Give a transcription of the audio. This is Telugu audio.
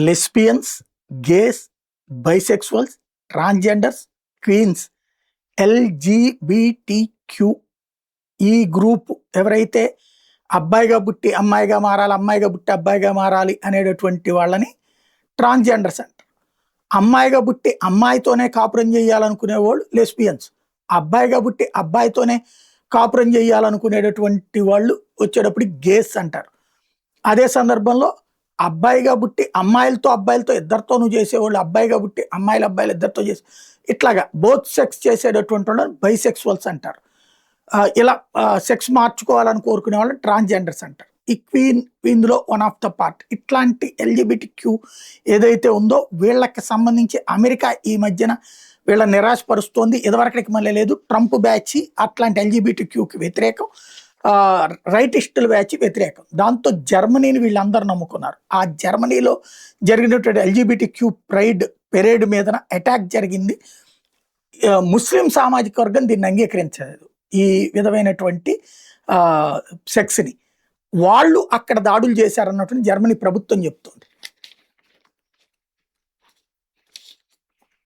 Lesbians, gays, bisexuals, transgenders, queens, LGBTQ ఈ గ్రూప్ ఎవరైతే అబ్బాయిగా పుట్టి అమ్మాయిగా మారాలి, అమ్మాయిగా పుట్టి అబ్బాయిగా మారాలి అనేటటువంటి వాళ్ళని ట్రాన్స్జెండర్స్ అంటారు. అమ్మాయిగా పుట్టి అమ్మాయితోనే కాపురం చేయాలనుకునే వాళ్ళు లెస్బియన్స్, అబ్బాయిగా పుట్టి అబ్బాయితోనే కాపురం చేయాలనుకునేటటువంటి వాళ్ళు వచ్చేటప్పుడు గేస్ అంటారు. అదే సందర్భంలో అబ్బాయిగా పుట్టి అబ్బాయిలతో ఇద్దరితోనూ చేసేవాళ్ళు, అబ్బాయిగా పుట్టి అబ్బాయిలు ఇద్దరితో చేసే ఇట్లాగా బోత్ సెక్స్ చేసేటటువంటి వాళ్ళని బైసెక్సువల్స్ అంటారు. ఇలా సెక్స్ మార్చుకోవాలని కోరుకునే వాళ్ళని ట్రాన్స్జెండర్స్ అంటారు. ఈ క్వీన్ ఇందులో వన్ ఆఫ్ ద పార్ట్. ఇట్లాంటి ఎల్జిబిటిక్యూ ఏదైతే ఉందో వీళ్ళకి సంబంధించి అమెరికా ఈ మధ్యన వీళ్ళ నిరాశపరుస్తోంది. ఇదివరకటికి మళ్ళీ లేదు. ట్రంప్ బ్యాచ్ అట్లాంటి ఎల్జిబిటిక్యూకి వ్యతిరేకం, రైటిస్టుల బ్యాచ్ వ్యతిరేకం. దాంతో జర్మనీని వీళ్ళందరూ నమ్ముకున్నారు. ఆ జర్మనీలో జరిగినటువంటి ఎల్జిబిటిక్యూ పెరేడ్ మీదన అటాక్ జరిగింది. ముస్లిం సామాజిక వర్గం దీన్ని అంగీకరించలేదు, ఈ విధమైనటువంటి సెక్స్ని. వాళ్ళు అక్కడ దాడులు చేశారన్నట్టు జర్మనీ ప్రభుత్వం చెప్తుంది.